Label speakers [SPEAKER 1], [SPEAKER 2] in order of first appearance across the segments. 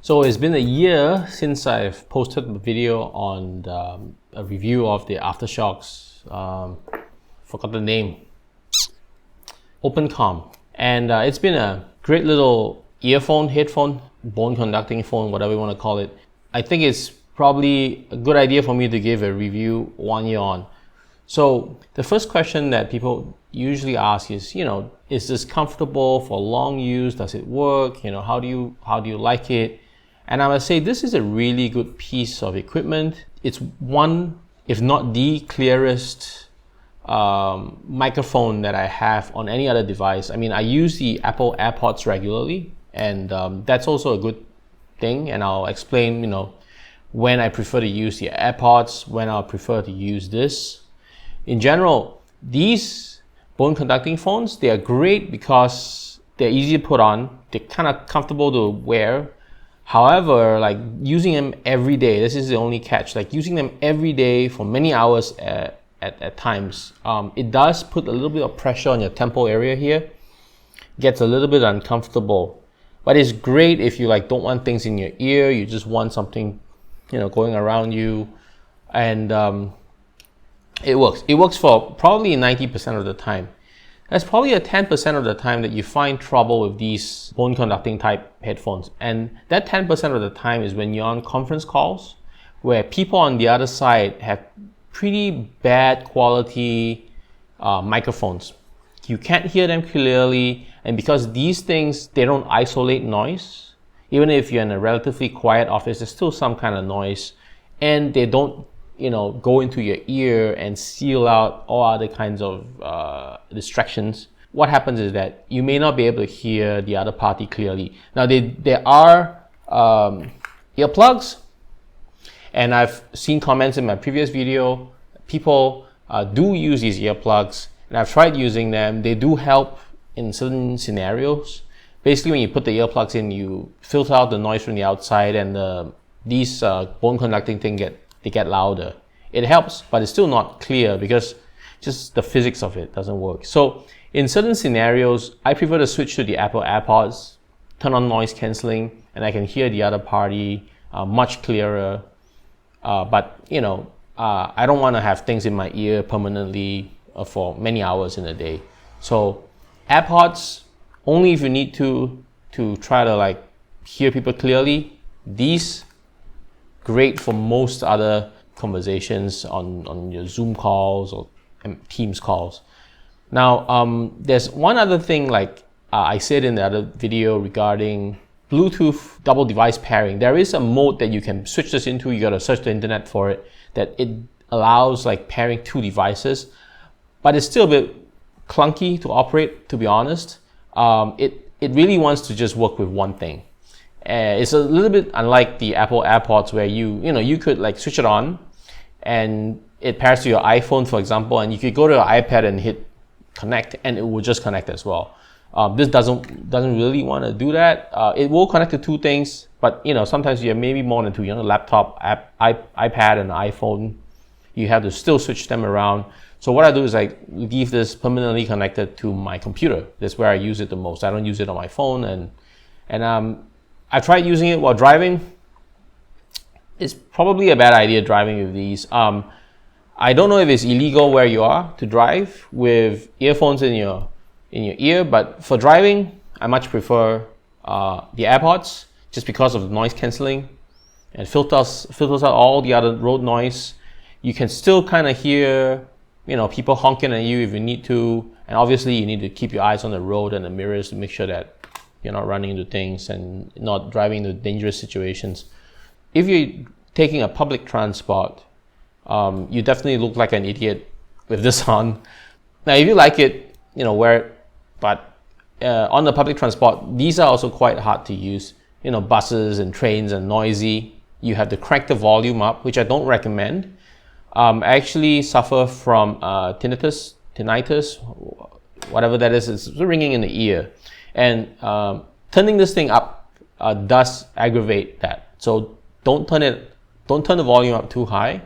[SPEAKER 1] So it's been a year since I've posted a video on a review of the AfterShokz, forgot the name, OpenComm. And it's been a great little earphone, headphone, bone conducting phone, whatever you want to call it. I think it's probably a good idea for me to give a review 1 year on. So the first question that people usually ask is, is this comfortable for long use? Does it work? How do you like it? And I would say this is a really good piece of equipment. It's one, if not the clearest microphone that I have on any other device. I mean, I use the Apple AirPods regularly, and that's also a good thing. And I'll explain, when I prefer to use the AirPods, when I prefer to use this. In general, these bone conducting phones, they are great because they're easy to put on. They're kind of comfortable to wear. However, like using them every day, this is the only catch, like using them every day for many hours at times, it does put a little bit of pressure on your temple area here. Gets a little bit uncomfortable, but it's great if you don't want things in your ear, you just want something, going around you, and it works. It works for probably 90% of the time. That's probably a 10% of the time that you find trouble with these bone conducting type headphones. And that 10% of the time is when you're on conference calls where people on the other side have pretty bad quality microphones. You can't hear them clearly, and because these things, they don't isolate noise. Even if you're in a relatively quiet office, there's still some kind of noise, and they don't go into your ear and seal out all other kinds of distractions. What happens is that you may not be able to hear the other party clearly. Now, there are earplugs, and I've seen comments in my previous video. People do use these earplugs, and I've tried using them. They do help in certain scenarios. Basically, when you put the earplugs in, you filter out the noise from the outside, and these bone conducting things get louder. It helps, but it's still not clear because just the physics of it doesn't work. So in certain scenarios, I prefer to switch to the Apple AirPods, turn on noise cancelling, and I can hear the other party much clearer. But I don't want to have things in my ear permanently for many hours in a day. So AirPods, only if you need to try to hear people clearly. These, great for most other conversations on your Zoom calls or Teams calls. Now, there's one other thing, I said in the other video regarding Bluetooth double device pairing. There is a mode that you can switch this into. You gotta search the internet for it, that it allows pairing two devices, but it's still a bit clunky to operate, to be honest. It really wants to just work with one thing. It's a little bit unlike the Apple AirPods where you could switch it on and it pairs to your iPhone, for example, and you could go to your iPad and hit connect and it will just connect as well. This doesn't really want to do that. It will connect to two things, but sometimes you have maybe more than two. Laptop, iPad, and iPhone. You have to still switch them around. So what I do is I leave this permanently connected to my computer. That's where I use it the most. I don't use it on my phone, and I tried using it while driving. It's probably a bad idea driving with these. I don't know if it's illegal where you are to drive with earphones in your ear, but for driving, I much prefer the AirPods just because of the noise cancelling and filters out all the other road noise. You can still kind of hear people honking at you if you need to, and obviously you need to keep your eyes on the road and the mirrors to make sure that you're not running into things and not driving into dangerous situations. If you're taking a public transport, you definitely look like an idiot with this on. Now, if you like it, wear it. But on the public transport, these are also quite hard to use. Buses and trains are noisy. You have to crank the volume up, which I don't recommend. I actually suffer from tinnitus, whatever that is. It's ringing in the ear. And turning this thing up does aggravate that. So don't turn the volume up too high.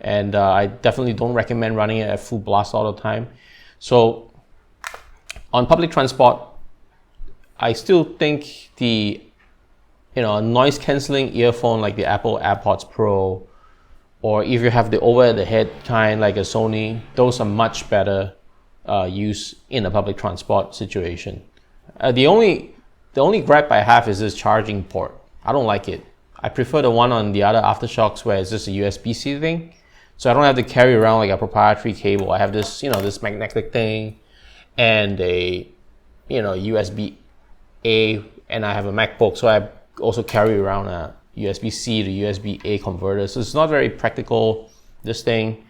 [SPEAKER 1] And I definitely don't recommend running it at full blast all the time. So on public transport, I still think the noise cancelling earphone like the Apple AirPods Pro, or if you have the over the head kind like a Sony, those are much better use in a public transport situation. The only gripe I have is this charging port. I don't like it. I prefer the one on the other AfterShokz where it's just a USB-C thing. So I don't have to carry around like a proprietary cable. I have this, this magnetic thing and a, USB-A, and I have a MacBook. So I also carry around a USB-C to USB-A converter. So it's not very practical, this thing.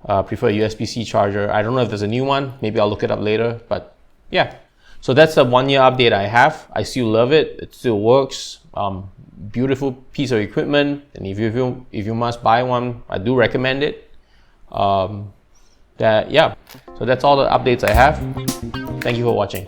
[SPEAKER 1] Prefer a USB-C charger. I don't know if there's a new one. Maybe I'll look it up later, but yeah. So that's the 1 year update I have. I still love it. It still works. Beautiful piece of equipment, and if you must buy one, I do recommend it. So that's all the updates I have. Thank you for watching.